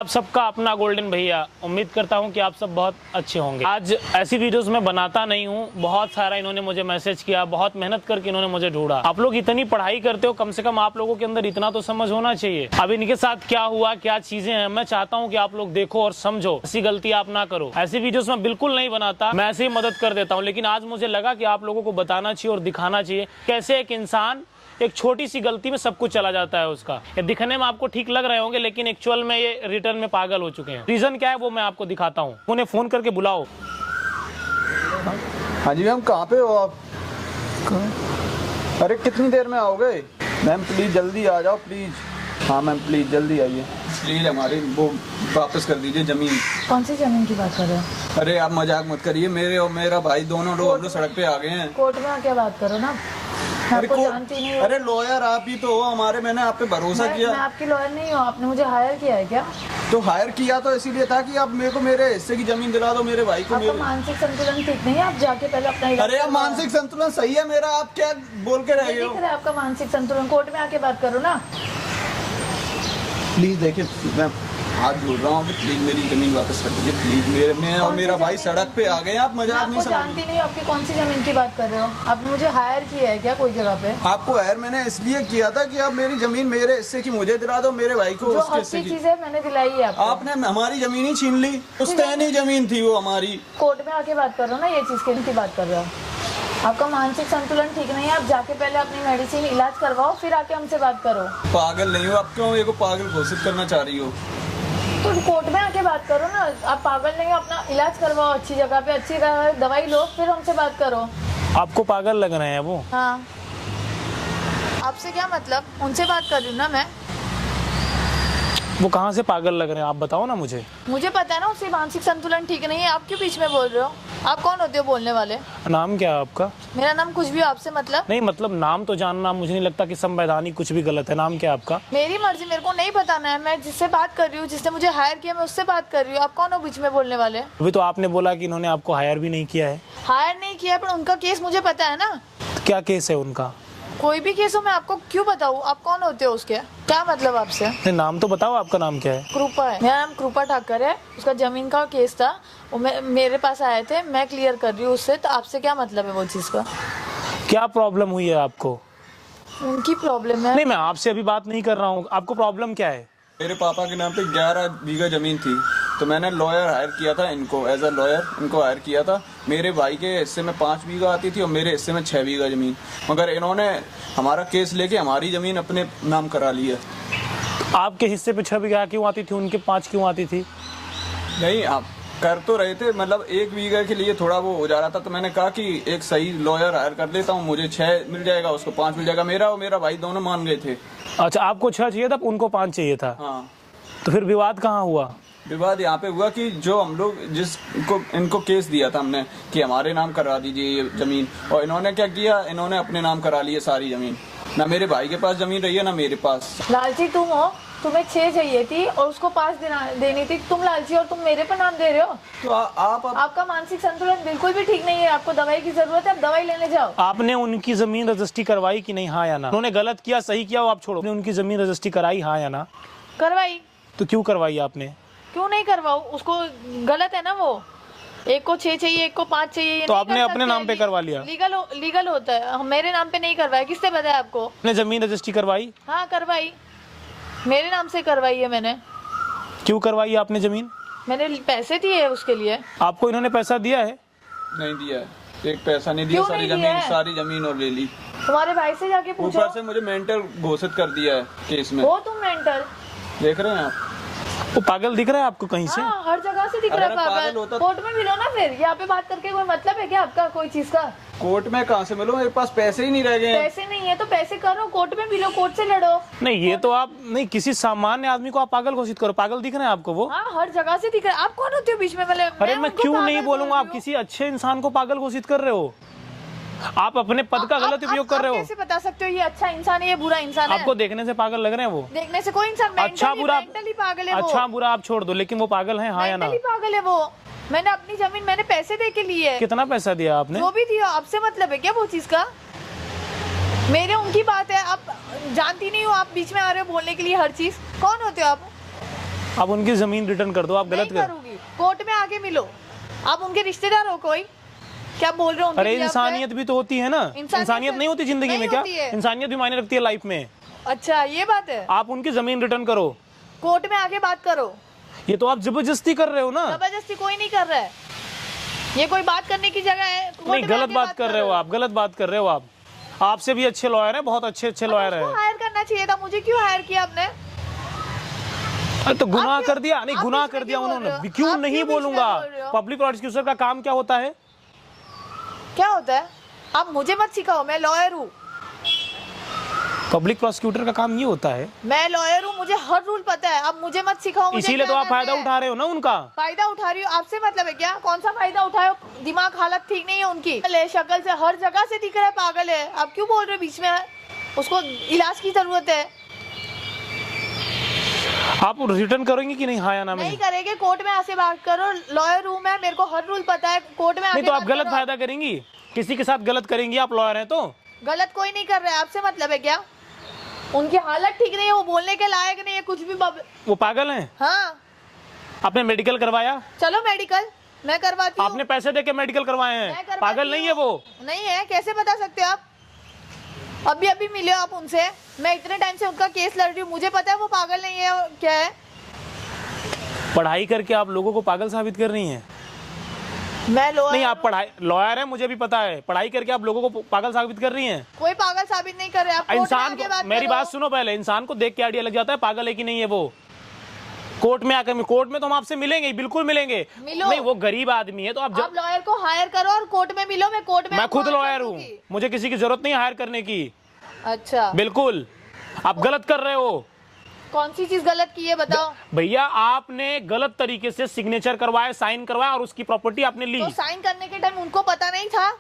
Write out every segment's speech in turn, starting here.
आप सबका अपना गोल्डन भैया। उम्मीद करता हूं कि आप सब बहुत अच्छे होंगे। आज ऐसी वीडियोस मैं बनाता नहीं हूं, बहुत सारा इन्होंने मुझे मैसेज किया, बहुत मेहनत करके इन्होंने मुझे ढूंढा। आप लोग इतनी पढ़ाई करते हो, कम से कम आप लोगों के अंदर इतना तो समझ होना चाहिए। अब इनके साथ क्या हुआ, क्या चीजें हैं, मैं चाहता हूँ कि आप लोग देखो और समझो, ऐसी गलती आप ना करो। ऐसी वीडियोस मैं बिल्कुल नहीं बनाता, मैं ऐसे ही मदद कर देता हूँ। लेकिन आज मुझे लगा कि आप लोगों को बताना चाहिए और दिखाना चाहिए कैसे एक इंसान एक छोटी सी गलती में सब कुछ चला जाता है उसका। ये दिखने में आपको ठीक लग रहे होंगे, लेकिन एक्चुअल में ये रिटर्न में पागल हो चुके हैं। रीजन क्या है वो मैं आपको दिखाता हूँ। उन्हें फोन करके बुलाओ। हाँ जी मैम, कहाँ पे हो आप? अरे कितनी देर में आओगे? मैम प्लीज जल्दी आ जाओ प्लीज। हाँ मैम प्लीज जल्दी आइए प्लीज। हमारी वो वापस कर दीजिए जमीन। कौन सी जमीन की बात कर रहे हो? अरे आप मजाक मत करिए, मेरे और मेरा भाई दोनों लोग हम लोग सड़क पे आ गए हैं। कोर्ट में आके बात करो ना। मैं आपको जानती नहीं हूँ। अरे लॉयर आप ही तो हो हमारे, मैंने आप पे भरोसा किया। मैं आपकी लॉयर नहीं हूँ, आपने मुझे हायर किया है क्या? तो हायर किया तो इसीलिए था कि आप मेरे को मेरे हिस्से की जमीन दिला दो, मेरे भाई को। आपका मानसिक संतुलन ठीक नहीं है, आप जाके पहले अपना इलाज अरे मानसिक संतुलन सही है मेरा, आप क्या बोल के रह गए हो? दिख रहा है आपका मानसिक संतुलन। कोर्ट में आके बात करो ना। प्लीज देखिए, मैं हाथ जोड़ रहा हूँ, प्लीज मेरी जमीन वापस कर दीजिए प्लीज। मैं और मेरा भाई सड़क पे आ गए हैं, आप मजाक नहीं समझ। जानती नहीं, आपकी कौन सी जमीन की बात कर रहे हो? आपने मुझे हायर किया है क्या कोई जगह पे? आपको हायर मैंने इसलिए किया था कि आप मेरी जमीन मेरे हिस्से की मुझे दिला दो, मेरे भाई को उसके हिस्से की। चीज है मैंने दिलाई है आपको। आपने हमारी जमीन ही छीन ली, पुश्तैनी जमीन थी वो हमारी। कोर्ट में आके बात करो ना, ये चीज की बात कर रहे हो। आपका मानसिक संतुलन ठीक नहीं है, आप जाके पहले अपनी मेडिसिन इलाज करवाओ, फिर आके हमसे बात करो। पागल नहीं हो आप, क्यों मेरे को पागल घोषित करना चाह रही हो? तो कोर्ट में आके बात करो ना। आप पागल नहीं हो, अपना इलाज करवाओ अच्छी जगह पे, अच्छी दवाई लो, फिर हमसे बात करो। आपको पागल लग रहे हैं वो? हाँ, आपसे क्या मतलब? उनसे बात कर रही हूँ ना मैं। वो कहाँ से पागल लग रहे हैं आप बताओ ना मुझे। मुझे पता है ना, उससे मानसिक संतुलन ठीक नहीं है। आप क्यों बीच में बोल रहे हो? आप कौन होते हो बोलने वाले? नाम क्या है आपका? मेरा नाम कुछ भी हो, आपसे मतलब नहीं, मतलब नाम तो जानना, मुझे नहीं लगता कि संवैधानिक कुछ भी गलत है। नाम क्या है आपका? मेरी मर्जी, मेरे को नहीं बताना है। मैं जिससे बात कर रही हूँ, जिसने मुझे हायर किया, मैं उससे बात कर रही हूँ। आप कौन हो बीच में बोलने वाले? अभी तो आपने बोला कि इन्होंने आपको हायर भी नहीं किया है। हायर नहीं किया, पर उनका केस मुझे पता है ना। तो क्या केस है उनका? कोई भी केस हो, मैं आपको क्यों बताऊँ? आप कौन होते हो उसके? क्या मतलब आपसे? नाम तो बताओ, आपका नाम क्या है? कृपा है, मेरा नाम कृपा ठाकर है। उसका जमीन का केस था, वो मेरे पास आए थे, मैं क्लियर कर रही हूँ उससे। तो आपसे क्या मतलब है वो चीज का? क्या प्रॉब्लम हुई है आपको? उनकी प्रॉब्लम है। नहीं, मैं आपसे अभी बात नहीं कर रहा हूँ। आपको प्रॉब्लम क्या है? मेरे पापा के नाम पे 11 बीघा जमीन थी, तो मैंने लॉयर हायर किया था इनको, एज अ लॉयर इनको हायर किया था। मेरे भाई के हिस्से में 5 बीघा आती थी और मेरे हिस्से में 6 बीघा जमीन, मगर इन्होंने हमारा केस लेके हमारी जमीन अपने नाम करा ली है। तो आपके हिस्से पे 6 बीघा क्यों आती थी, उनके 5 क्यों आती थी? नहीं, आप कर तो रहे थे, मतलब 1 बीघा के लिए थोड़ा वो हो जा रहा था, तो मैंने कहा कि एक सही लॉयर हायर कर लेता हूँ, मुझे 6 मिल जाएगा, उसको 5 मिल जाएगा। मेरा और मेरा भाई दोनों मान गए थे। अच्छा, आपको 6 चाहिए था, उनको 5 चाहिए था। हाँ, तो फिर विवाद कहाँ हुआ? विवाद यहाँ पे हुआ कि जो हम लोग जिसको इनको केस दिया था हमने कि हमारे नाम करा दीजिए ये जमीन, और इन्होंने क्या किया, इन्होंने अपने नाम करा ली है सारी जमीन। ना मेरे भाई के पास जमीन रही है ना मेरे पास। लालची तुम हो, तुम्हें 6 चाहिए थी और उसको 5 देनी थी। तुम लालची और तुम मेरे पर नाम दे रहे हो। तो आपका मानसिक संतुलन बिल्कुल भी ठीक नहीं है। आपको दवाई की जरूरत है, आप दवाई लेने जाओ। आपने उनकी जमीन रजिस्ट्री करवाई कि नहीं, हाँ या ना? उन्होंने गलत किया, सही किया, वो आप छोड़ो। आपने उनकी जमीन रजिस्ट्री कराई, हाँ या ना? करवाई। तो क्यों करवाई आपने? क्यों नहीं करवाऊं? उसको गलत है ना वो। एक को 6 चाहिए, एक को 5 चाहिए। तो आपने अपने नाम पे करवा लिया? लीगल होता है। मेरे नाम पे नहीं करवाया। किसने बताया आपको? आपने जमीन रजिस्ट्री करवाई? हाँ करवाई, मेरे नाम से करवाई है मैंने। क्यों करवाई आपने जमीन? मैंने पैसे दिए है उसके लिए। आपको इन्होंने पैसा दिया है? नहीं दिया है, एक पैसा नहीं दिया। सारी जमीन और ले ली। तुम्हारे भाई से जाके पूछो। ऊपर से मुझे मेंटल घोषित कर दिया है केस में। वो तुम मेंटल देख रहे हैं आप? वो पागल दिख रहा है आपको कहीं से? हाँ, हर जगह से दिख रहा है पागल। कोर्ट में मिलो ना फिर। यहाँ पे बात करके कोई मतलब है क्या आपका कोई चीज का? कोर्ट में कहाँ से मिलो, मेरे पास पैसे ही नहीं रह गए। पैसे नहीं है तो पैसे करो, कोर्ट में मिलो, कोर्ट से लड़ो। नहीं, ये तो आप नहीं, किसी सामान्य आदमी को आप पागल घोषित करो। पागल दिख रहे हैं आपको वो? हाँ, हर जगह से दिख रहा है। आप कौन होते हो बीच में? अरे मैं क्यों नहीं बोलूंगा, आप किसी अच्छे इंसान को पागल घोषित कर रहे हो। आप अपने पद का गलत उपयोग कर रहे हो। कैसे बता सकते हो ये अच्छा इंसान है, ये बुरा इंसान है? आपको देखने से पागल लग रहे हैं वो? देखने से कोई इंसान अच्छा बुरा, मेंटली पागल है वो। अच्छा बुरा आप छोड़ दो, लेकिन वो पागल है, हाँ या ना? मेंटली पागल है वो। मैंने अपनी जमीन मैंने पैसे दे के ली है। कितना पैसा दिया आपने? जो भी दिया। आपसे मतलब है क्या वो चीज का? मेरे उनकी बात है, आप जानती नहीं हो। आप बीच में आ रहे हो बोलने के लिए हर चीज। कौन होते हो आप? आप उनकी जमीन रिटर्न कर दो, आप गलत नहीं कर। करूंगी, कोर्ट में आके मिलो। आप उनके रिश्तेदार हो कोई? क्या बोल रहे हो? उनके अरे खिलाफ इंसानियत भी तो होती है ना, इंसानियत नहीं होती जिंदगी नहीं में? क्या होती है। इंसानियत भी मायने रखती है लाइफ में? है? अच्छा ये बात है। आप उनकी जमीन रिटर्न करो। कोर्ट में आके बात करो। ये तो आप जबरदस्ती कर रहे हो ना। जबरदस्ती कोई नहीं कर रहा है, ये कोई बात करने की जगह है। कोर्ट नहीं, में गलत आके बात कर रहे हो आप, गलत बात कर रहे हो आप। आपसे भी अच्छे लॉयर हैं, बहुत अच्छे अच्छे लॉयर हैं। हायर करना चाहिए था, मुझे क्यों हायर किया आपने? अरे तो गुनाह आप कर दिया। नहीं, आप गुनाह बीच में कर दिया क्यों बोल उन्होंने। रहे हो? क्यों आप नहीं क्यों बीच में बोलूंगा? बोल रहे हो? पब्लिक प्रोसिक्यूटर का काम क्या होता है? क्या होता है? आप मुझे मत सिखाओ, मैं लॉयर हूँ। पब्लिक प्रोसिक्यूटर का काम ये होता है। मैं लॉयर हूँ, मुझे हर रूल पता है। अब मुझे मत सिखाओ। मुझे इसीलिए तो क्या आप फायदा करना है। उठा रहे हो ना उनका। फायदा उठा रही हो? आपसे मतलब है क्या? कौन सा फायदा उठाए? दिमाग हालत ठीक नहीं है उनकी, शक्ल से हर जगह से दिख रहा है पागल है। आप क्यों बोल रहे हो बीच में? उसको इलाज की जरूरत है। आप रिटर्न करेंगे कि नहीं? हाँ या ना? नहीं में करेंगे, कोर्ट में ऐसे बात करो। लॉयर हूँ मैं, मेरे को हर रूल पता है। कोर्ट में आके नहीं तो आप बात गलत करो। फायदा करेंगी, किसी के साथ गलत करेंगी। आप लॉयर हैं तो गलत कोई नहीं कर रहा है। आपसे मतलब है क्या? उनकी हालत ठीक नहीं है, वो बोलने के लायक नहीं है कुछ भी। वो पागल हैं। हाँ, आपने मेडिकल करवाया? चलो मेडिकल मैं करवाती हूँ। आपने पैसे दे के मेडिकल करवाए मैं हैं? करवाती पागल नहीं है वो? नहीं है, कैसे बता सकते हो आप? अभी अभी मिले हो आप उनसे। मैं इतने टाइम से उनका केस लड़ रही हूँ, मुझे पता है वो पागल नहीं है। क्या है? पढ़ाई करके आप लोगों को पागल साबित कर रही हैं? मैं लॉयर नहीं, आप पढ़ाई लॉयर हैं, मुझे भी पता है। पढ़ाई करके आप लोगों को पागल साबित कर रही हैं? कोई पागल साबित नहीं कर रहे। आप कोर्ट में इंसान आके को, मेरी करो। बात सुनो पहले। इंसान को देख के आइडिया लग जाता है पागल है कि नहीं है वो। कोर्ट में आकर, कोर्ट में तो हम आपसे मिलेंगे, बिल्कुल मिलेंगे। मिलो। नहीं, वो गरीब आदमी है तो आप आप लॉयर को हायर करो और कोर्ट में मिलो। मैं कोर्ट में मैं आपको खुद हायर लॉयर कर हूँ, दूंगी। मुझे किसी की जरूरत नहीं हायर करने की। अच्छा, बिल्कुल। आप गलत कर रहे हो कौन सी चीज गलत की है बताओ? भैया। आपने गलत तरीके से सिग्नेचर करवाया, साइन करवाया और उसकी प्रॉपर्टी आपने ली। तो साइन करने के टाइम उनको पता नहीं था?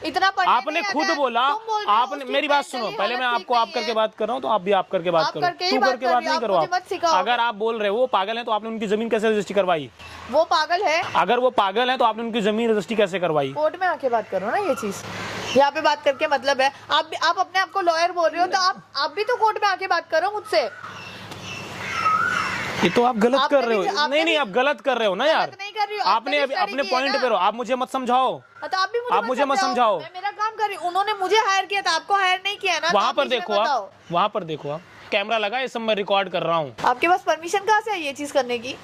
इतना पढ़ने आपने नहीं आता खुद है। बोला। तुम बोल रहे हो आपने, उसकी मेरी बात मेंटली सुनो पहले। मैं हालत आपको ठीक आप नहीं करके है। बात कर रहा हूँ तो आप भी आप करके बात आप करो। करके ही तू बात करके कर बात रही हो, नहीं आप करो मुझे मत आप। सिखाओ। अगर आप बोल रहे हो वो पागल है तो आपने उनकी जमीन कैसे रजिस्ट्री करवाई? वो पागल है, अगर वो पागल है तो आपने उनकी जमीन रजिस्ट्री कैसे करवाई? कोर्ट में आके बात करो ना। ये चीज यहाँ पे बात करके मतलब है। आप अपने आप को लॉयर बोल रहे हो तो आप भी तो कोर्ट में आके बात करो मुझसे। ये तो आप गलत आपने कर रहे भी- हो। आपने नहीं, भी- आप गलत कर रहे हो ना यार। गलत नहीं कर रही हूँ, आपने आपने अभी भी अपने study की है पॉइंट ना। पे रहो। आप मुझे मत समझाओ। तो आप भी मुझे आप मुझे मत समझाओ। मैं मेरा काम कर रही हूँ। उन्होंने मुझे हायर किया था, आपको हायर नहीं किया ना। तो वहां आप पर बीच में देखो बताओ। आप, वहां पर देखो आप। कैमरा लगा, ये सब मैं रिकॉर्ड कर रहा हूँ। आपके पास परमिशन कहाँ से है ये चीज करने की?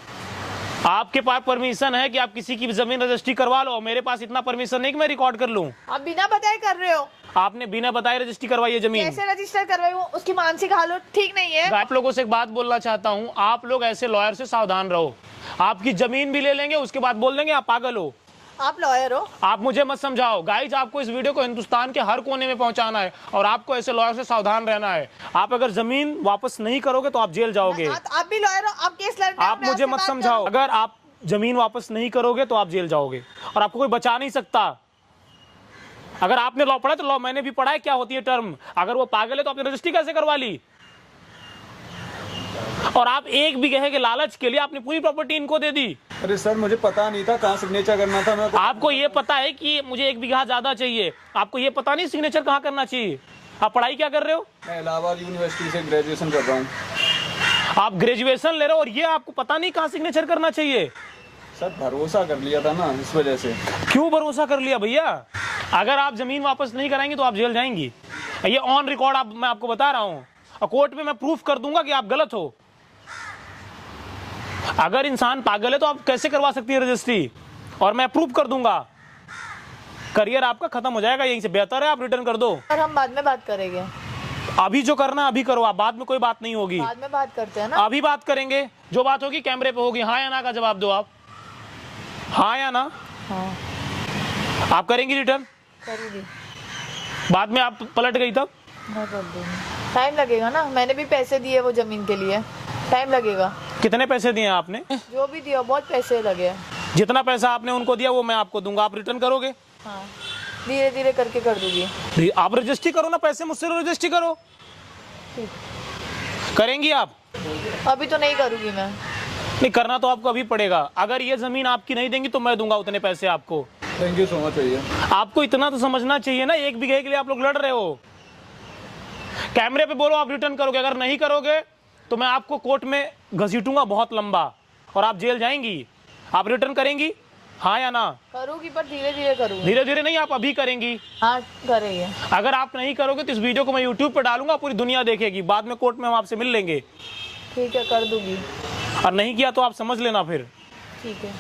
आपके पास परमिशन है कि आप किसी की जमीन रजिस्ट्री करवा लो। मेरे पास इतना परमिशन नहीं कि मैं रिकॉर्ड कर लूं। आप बिना बताए कर रहे हो। आपने बिना बताए रजिस्ट्री करवाई है जमीन। कैसे रजिस्टर करवाई? वो उसकी मानसिक हालत ठीक नहीं है। आप लोगों से एक बात बोलना चाहता हूँ, आप लोग ऐसे लॉयर से सावधान रहो। आपकी जमीन भी ले लेंगे, उसके बाद बोल देंगे आप पागल हो। आप लॉयर हो। आप मुझे मत समझाओ। गाइज, आपको इस वीडियो को हिंदुस्तान के हर कोने में पहुंचाना है और आपको ऐसे लॉयर से सावधान रहना है। आप अगर जमीन वापस नहीं करोगे तो आप जेल जाओगे। आप भी लॉयर हो, आप केस लड़ने आप मुझे मत समझाओ। अगर आप जमीन वापस नहीं करोगे तो आप जेल जाओगे और आपको कोई बचा नहीं सकता। अगर आपने लॉ पढ़ा तो लॉ मैंने भी पढ़ा है, क्या होती है टर्म। अगर वो पागल है तो आपने रजिस्ट्री कैसे करवा ली? और आप 1 बीघे के लालच के लिए आपने पूरी प्रॉपर्टी इनको दे दी। अरे सर, मुझे पता नहीं था कहाँ सिग्नेचर करना था। मैं आपको ये पता है कि मुझे 1 बीघा ज्यादा चाहिए, आपको ये पता नहीं सिग्नेचर कहाँ करना चाहिए। आप पढ़ाई क्या कर रहे हो? मैं इलाहाबाद यूनिवर्सिटी से ग्रेजुएशन कर रहा हूँ। आप ग्रेजुएशन ले रहे हो और ये आपको पता नहीं कहाँ सिग्नेचर करना चाहिए। सर, भरोसा कर लिया था ना, इस वजह से। क्यों भरोसा कर लिया भैया? अगर आप जमीन वापस नहीं कराएंगे तो आप जेल जाएंगी। ये ऑन रिकॉर्ड मैं आपको बता रहा हूँ और कोर्ट में मैं प्रूफ कर दूंगा कि आप गलत हो। अगर इंसान पागल है तो आप कैसे करवा सकती है रजिस्ट्री? और मैं प्रूफ कर दूंगा। करियर आपका खत्म हो जाएगा यहीं से। बेहतर है आप रिटर्न कर दो। और हम बाद में बात करेंगे। अभी जो करना अभी करो आप, बाद में कोई बात नहीं होगी। बाद में बात करते हैं ना। अभी बात करेंगे, जो बात होगी कैमरे पे होगी। हाँ या ना का जवाब दो आप। हाँ या ना? हाँ, आप करेंगी रिटर्न? करूंगी। बाद में आप पलट गई तब? मैं कर दूंगी। टाइम लगेगा ना, मैंने भी पैसे दिए वो जमीन के लिए, टाइम लगेगा। कितने पैसे दिए आपने? जो भी दिया बहुत पैसे लगे। जितना पैसा आपने उनको दिया वो मैं आपको दूंगा। आप रिटर्न करोगे? हाँ, धीरे धीरे करके कर दूंगी। आप रजिस्ट्री करो ना, पैसे मुझसे रजिस्ट्री करो। करेंगी आप? अभी तो नहीं करूंगी मैं। नहीं, करना तो आपको अभी पड़ेगा। अगर ये जमीन आपकी नहीं देंगी तो मैं दूंगा उतने पैसे आपको। थैंक यू सो मच भैया। आपको इतना तो समझना चाहिए ना, 1 बीघे के लिए आप लोग लड़ रहे हो। कैमरे पे बोलो आप रिटर्न करोगे। अगर नहीं करोगे तो मैं आपको कोर्ट में घसीटूंगा बहुत लंबा। और आप जेल जाएंगी, आप रिटर्न करेंगी, हाँ या ना? करूंगी पर धीरे धीरे करूंगी। धीरे धीरे नहीं, आप अभी करेंगी। हाँ करेंगे। अगर आप नहीं करोगे तो इस वीडियो को मैं यूट्यूब पर डालूंगा, पूरी दुनिया देखेगी, बाद में कोर्ट में हम आपसे मिल लेंगे। ठीक है कर दूंगी। और नहीं किया तो आप समझ लेना फिर। ठीक है।